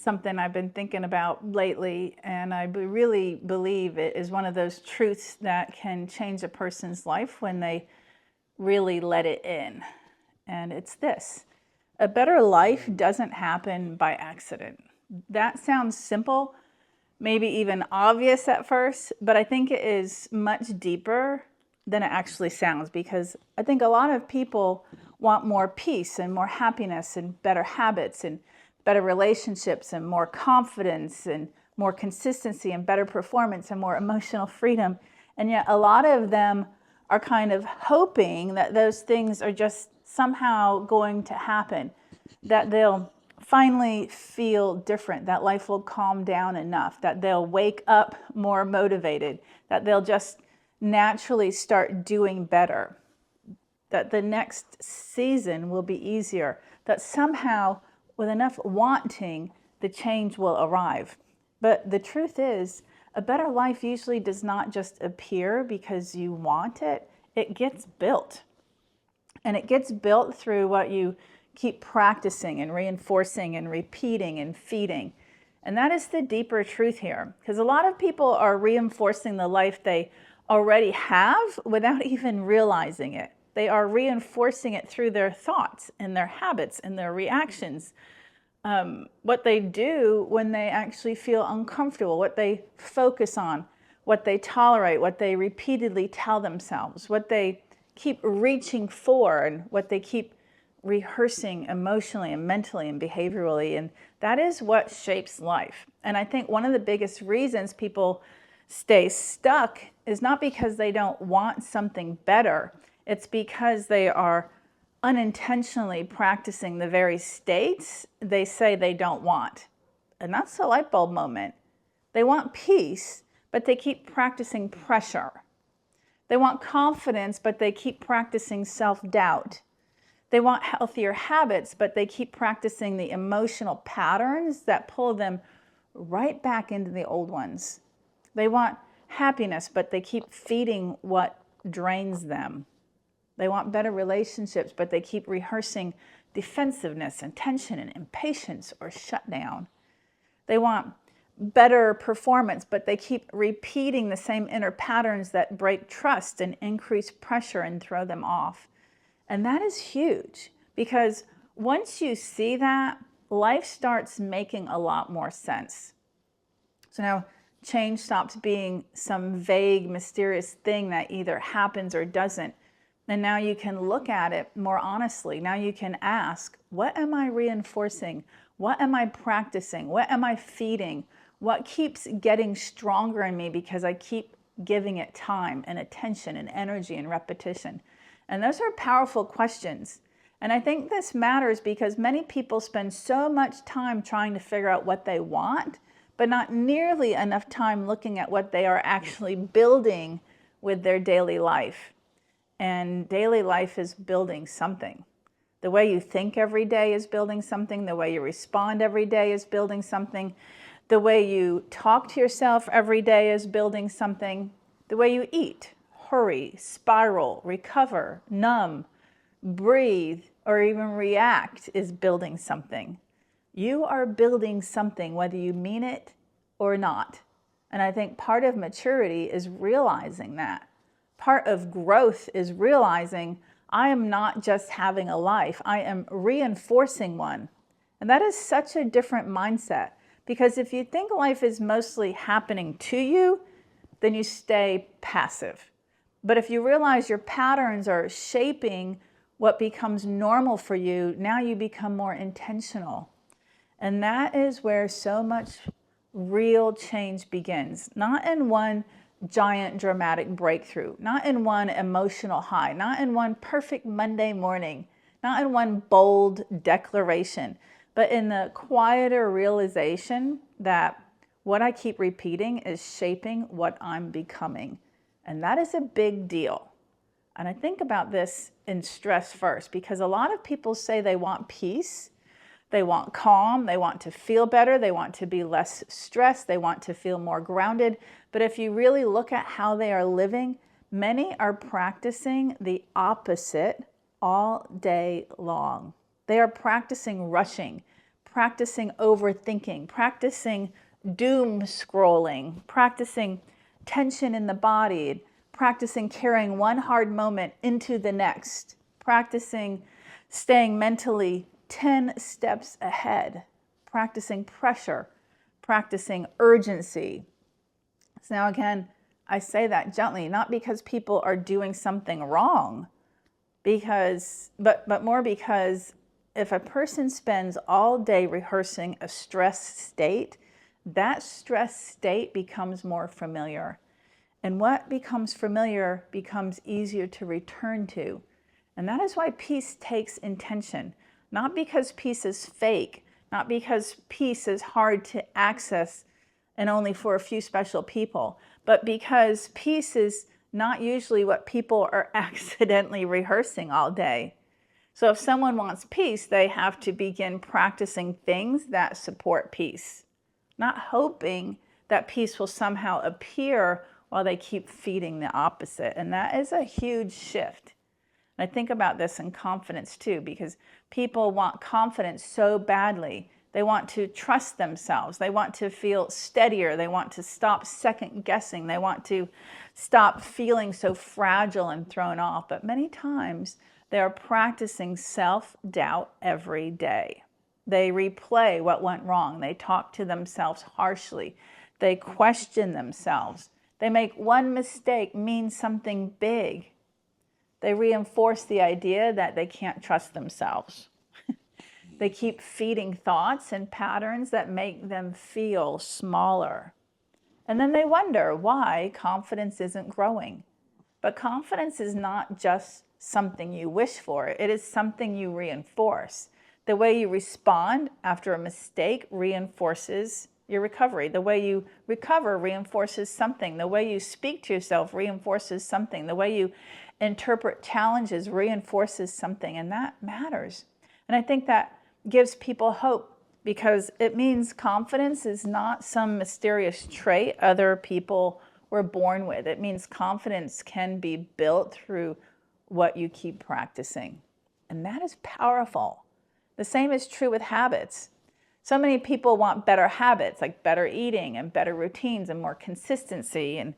something I've been thinking about lately, and I really believe it is one of those truths that can change a person's life when they really let it in. And it's this: a better life doesn't happen by accident. That sounds simple, maybe even obvious at first, but I think it is much deeper than it actually sounds, because I think a lot of people want more peace and more happiness and better habits and better relationships and more confidence and more consistency and better performance and more emotional freedom. And yet a lot of them are kind of hoping that those things are just somehow going to happen, that they'll finally feel different, that life will calm down enough, that they'll wake up more motivated, that they'll just naturally start doing better, that the next season will be easier, that somehow with enough wanting, the change will arrive. But the truth is, a better life usually does not just appear because you want it. It gets built. And it gets built through what you keep practicing and reinforcing and repeating and feeding. And that is the deeper truth here. Because a lot of people are reinforcing the life they already have without even realizing it. They are reinforcing it through their thoughts and their habits and their reactions. What they do when they actually feel uncomfortable, what they focus on, what they tolerate, what they repeatedly tell themselves, what they keep reaching for, and what they keep rehearsing emotionally and mentally and behaviorally. And that is what shapes life. And I think one of the biggest reasons people stay stuck is not because they don't want something better. It's because they are unintentionally practicing the very states they say they don't want. And that's a light bulb moment. They want peace, but they keep practicing pressure. They want confidence, but they keep practicing self-doubt. They want healthier habits, but they keep practicing the emotional patterns that pull them right back into the old ones. They want happiness, but they keep feeding what drains them. They want better relationships, but they keep rehearsing defensiveness and tension and impatience or shutdown. They want better performance, but they keep repeating the same inner patterns that break trust and increase pressure and throw them off. And that is huge, because once you see that, life starts making a lot more sense. So now change stops being some vague, mysterious thing that either happens or doesn't. And now you can look at it more honestly. Now you can ask, what am I reinforcing? What am I practicing? What am I feeding? What keeps getting stronger in me because I keep giving it time and attention and energy and repetition? And those are powerful questions. And I think this matters because many people spend so much time trying to figure out what they want, but not nearly enough time looking at what they are actually building with their daily life. And daily life is building something. The way you think every day is building something. The way you respond every day is building something. The way you talk to yourself every day is building something. The way you eat, hurry, spiral, recover, numb, breathe, or even react is building something. You are building something whether you mean it or not. And I think part of maturity is realizing that. Part of growth is realizing I am not just having a life, I am reinforcing one. And that is such a different mindset, because if you think life is mostly happening to you, then you stay passive. But if you realize your patterns are shaping what becomes normal for you, now you become more intentional. And that is where so much real change begins. Not in one giant dramatic breakthrough, not in one emotional high, not in one perfect Monday morning, not in one bold declaration, but in the quieter realization that what I keep repeating is shaping what I'm becoming. And that is a big deal. And I think about this in stress first, because a lot of people say they want peace, they want calm, they want to feel better, they want to be less stressed, they want to feel more grounded. But if you really look at how they are living, many are practicing the opposite all day long. They are practicing rushing, practicing overthinking, practicing doom scrolling, practicing tension in the body, practicing carrying one hard moment into the next, practicing staying mentally 10 steps ahead, practicing pressure, practicing urgency. So now again, I say that gently, not because people are doing something wrong, but more because if a person spends all day rehearsing a stress state, that stress state becomes more familiar. And what becomes familiar becomes easier to return to. And that is why peace takes intention. Not because peace is fake, not because peace is hard to access and only for a few special people, but because peace is not usually what people are accidentally rehearsing all day. So if someone wants peace, they have to begin practicing things that support peace, not hoping that peace will somehow appear while they keep feeding the opposite. And that is a huge shift. And I think about this in confidence too, because people want confidence so badly. They want to trust themselves. They want to feel steadier. They want to stop second guessing. They want to stop feeling so fragile and thrown off. But many times they are practicing self-doubt every day. They replay what went wrong. They talk to themselves harshly. They question themselves. They make one mistake mean something big. They reinforce the idea that they can't trust themselves. They keep feeding thoughts and patterns that make them feel smaller. And then they wonder why confidence isn't growing. But confidence is not just something you wish for. It is something you reinforce. The way you respond after a mistake reinforces your recovery. The way you recover reinforces something. The way you speak to yourself reinforces something. The way you interpret challenges reinforces something, and that matters. And I think that gives people hope, because it means confidence is not some mysterious trait other people were born with. It means confidence can be built through what you keep practicing. And that is powerful. The same is true with habits. So many people want better habits, like better eating and better routines and more consistency and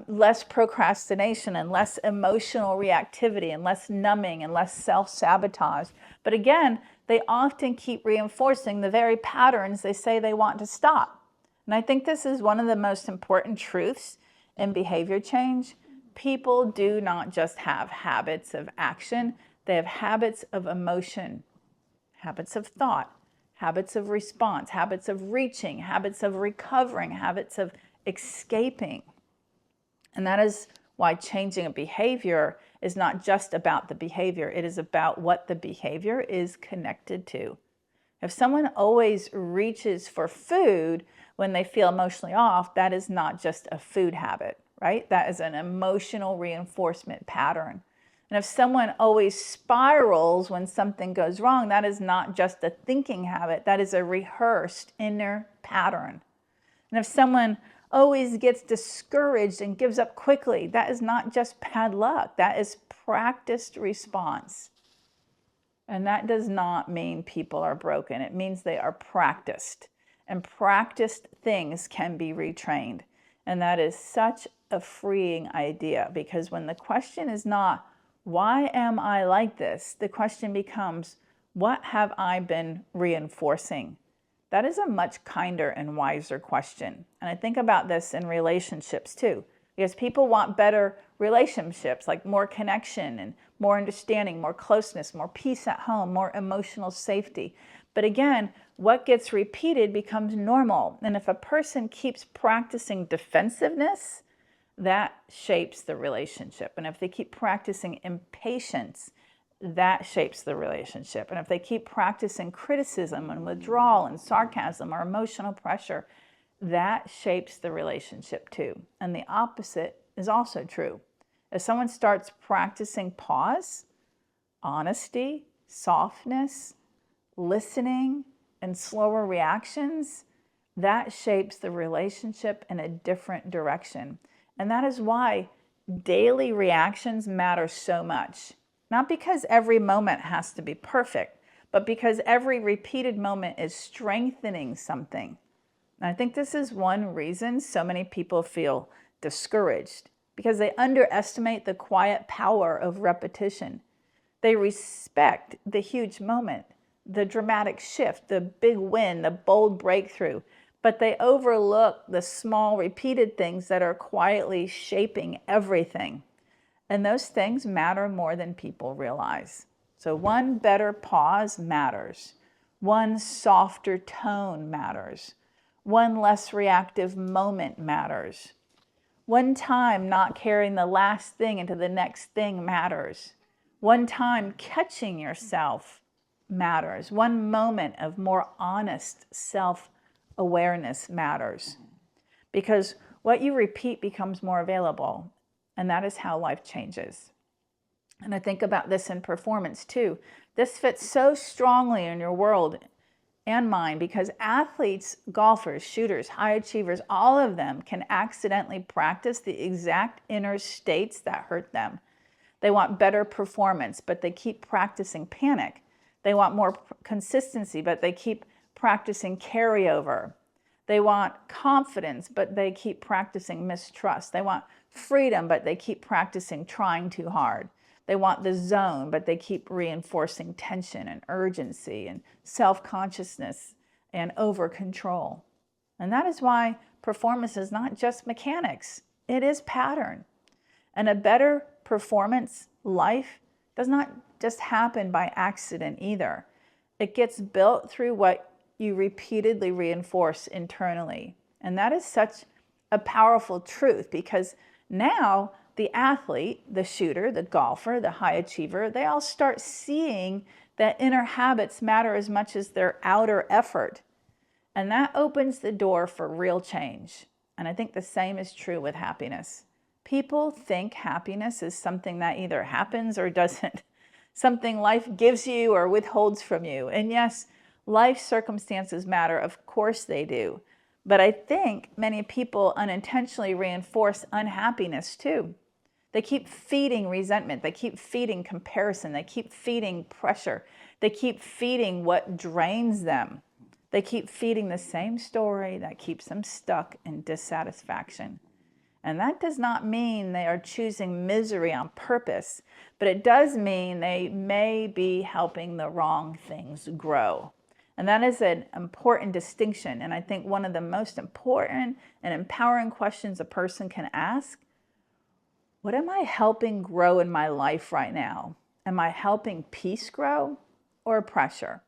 less procrastination and less emotional reactivity and less numbing and less self-sabotage. But again, they often keep reinforcing the very patterns they say they want to stop. And I think this is one of the most important truths in behavior change. People do not just have habits of action, they have habits of emotion, habits of thought, habits of response, habits of reaching, habits of recovering, habits of escaping. And that is why changing a behavior is not just about the behavior. It is about what the behavior is connected to. If someone always reaches for food when they feel emotionally off, that is not just a food habit, right? That is an emotional reinforcement pattern. And if someone always spirals when something goes wrong, that is not just a thinking habit. That is a rehearsed inner pattern. And if someone always gets discouraged and gives up quickly, that is not just bad luck. That is practiced response. And that does not mean people are broken. It means they are practiced. And practiced things can be retrained. And that is such a freeing idea, because when the question is not, why am I like this? The question becomes, what have I been reinforcing? That is a much kinder and wiser question. And I think about this in relationships too, because people want better relationships, like more connection and more understanding, more closeness, more peace at home, more emotional safety. But again, what gets repeated becomes normal. And if a person keeps practicing defensiveness, that shapes the relationship. And if they keep practicing impatience, that shapes the relationship. And if they keep practicing criticism and withdrawal and sarcasm or emotional pressure, that shapes the relationship too. And the opposite is also true. If someone starts practicing pause, honesty, softness, listening, and slower reactions, that shapes the relationship in a different direction. And that is why daily reactions matter so much. Not because every moment has to be perfect, but because every repeated moment is strengthening something. And I think this is one reason so many people feel discouraged, because they underestimate the quiet power of repetition. They respect the huge moment, the dramatic shift, the big win, the bold breakthrough, but they overlook the small repeated things that are quietly shaping everything. And those things matter more than people realize. So one better pause matters. One softer tone matters. One less reactive moment matters. One time not carrying the last thing into the next thing matters. One time catching yourself matters. One moment of more honest self-awareness matters. Because what you repeat becomes more available, and that is how life changes. And I think about this in performance too. This fits so strongly in your world and mine, because athletes, golfers, shooters, high achievers, all of them can accidentally practice the exact inner states that hurt them. They want better performance, but they keep practicing panic. They want more consistency, but they keep practicing carryover. They want confidence, but they keep practicing mistrust. They want freedom, but they keep practicing trying too hard. They want the zone, but they keep reinforcing tension and urgency and self-consciousness and over-control. And that is why performance is not just mechanics. It is pattern. And a better performance life does not just happen by accident either. It gets built through what you repeatedly reinforce internally. And that is such a powerful truth, because now the athlete, the shooter, the golfer, the high achiever, they all start seeing that inner habits matter as much as their outer effort. And that opens the door for real change. And I think the same is true with happiness. People think happiness is something that either happens or doesn't, something life gives you or withholds from you. And yes, life circumstances matter, of course they do. But I think many people unintentionally reinforce unhappiness too. They keep feeding resentment. They keep feeding comparison. They keep feeding pressure. They keep feeding what drains them. They keep feeding the same story that keeps them stuck in dissatisfaction. And that does not mean they are choosing misery on purpose, but it does mean they may be helping the wrong things grow. And that is an important distinction. And I think one of the most important and empowering questions a person can ask: what am I helping grow in my life right now? Am I helping peace grow or pressure?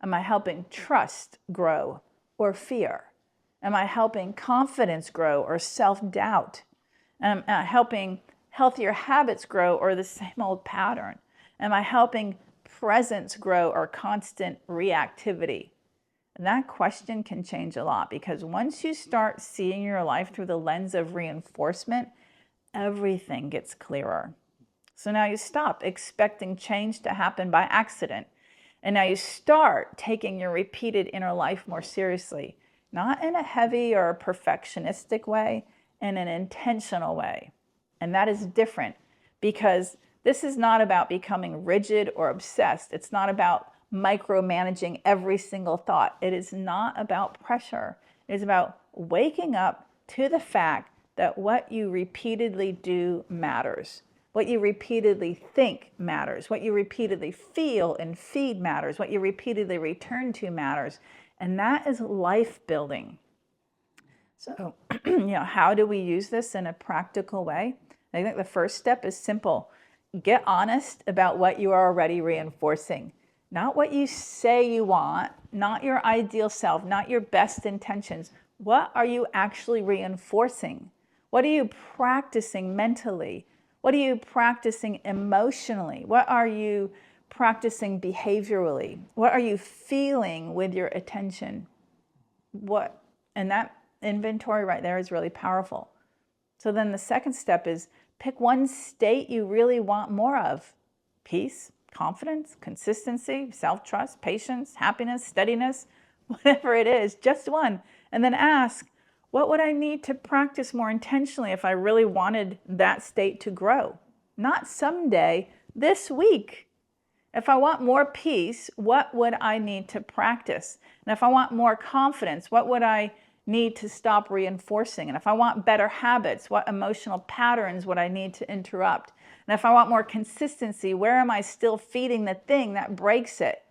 Am I helping trust grow or fear? Am I helping confidence grow or self-doubt? Am I helping healthier habits grow or the same old pattern? Am I helping presence grow or constant reactivity? And that question can change a lot, because once you start seeing your life through the lens of reinforcement, everything gets clearer. So now you stop expecting change to happen by accident. And now you start taking your repeated inner life more seriously, not in a heavy or perfectionistic way, in an intentional way. And that is different, because this is not about becoming rigid or obsessed. It's not about micromanaging every single thought. It is not about pressure. It is about waking up to the fact that what you repeatedly do matters. What you repeatedly think matters. What you repeatedly feel and feed matters. What you repeatedly return to matters. And that is life building. So, how do we use this in a practical way? I think the first step is simple. Get honest about what you are already reinforcing. Not what you say you want, not your ideal self, not your best intentions. What are you actually reinforcing? What are you practicing mentally? What are you practicing emotionally? What are you practicing behaviorally? What are you feeling with your attention? And that inventory right there is really powerful. So then the second step is pick one state you really want more of. Peace, confidence, consistency, self-trust, patience, happiness, steadiness, whatever it is, just one. And then ask, what would I need to practice more intentionally if I really wanted that state to grow? Not someday, this week. If I want more peace, what would I need to practice? And if I want more confidence, what would I need to stop reinforcing? And if I want better habits, what emotional patterns would I need to interrupt? And if I want more consistency, where am I still feeding the thing that breaks it?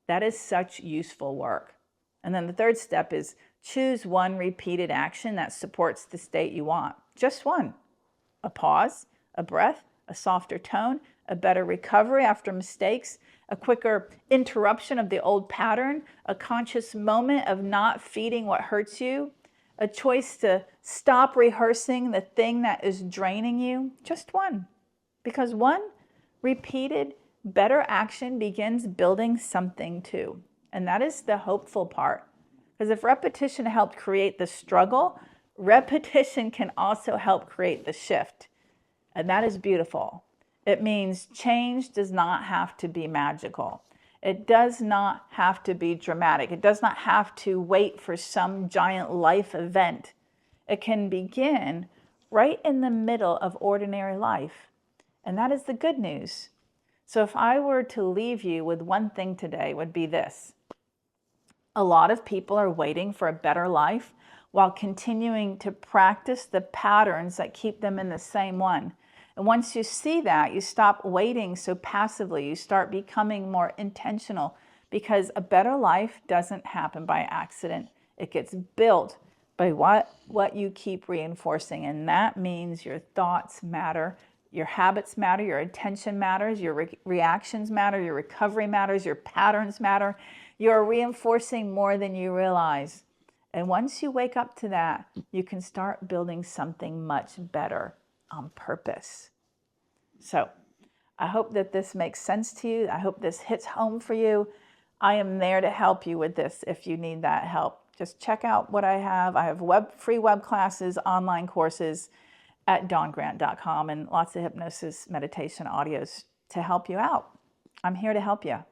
That is such useful work. And then the third step is choose one repeated action that supports the state you want. Just one. A pause, a breath, a softer tone, a better recovery after mistakes, a quicker interruption of the old pattern, a conscious moment of not feeding what hurts you, a choice to stop rehearsing the thing that is draining you. Just one. Because one repeated better action begins building something too. And that is the hopeful part. Because if repetition helped create the struggle, repetition can also help create the shift. And that is beautiful. It means change does not have to be magical. It does not have to be dramatic. It does not have to wait for some giant life event. It can begin right in the middle of ordinary life. And that is the good news. So if I were to leave you with one thing today, it would be this. A lot of people are waiting for a better life while continuing to practice the patterns that keep them in the same one. And once you see that, you stop waiting so passively. You start becoming more intentional, because a better life doesn't happen by accident. It gets built by what you keep reinforcing. And that means your thoughts matter, your habits matter, your attention matters, your reactions matter, your recovery matters, your patterns matter. You're reinforcing more than you realize. And once you wake up to that, you can start building something much better on purpose. So I hope that this makes sense to you. I hope this hits home for you. I am there to help you with this if you need that help. Just check out what I have. I have free web classes, online courses at dawngrant.com, and lots of hypnosis meditation audios to help you out. I'm here to help you.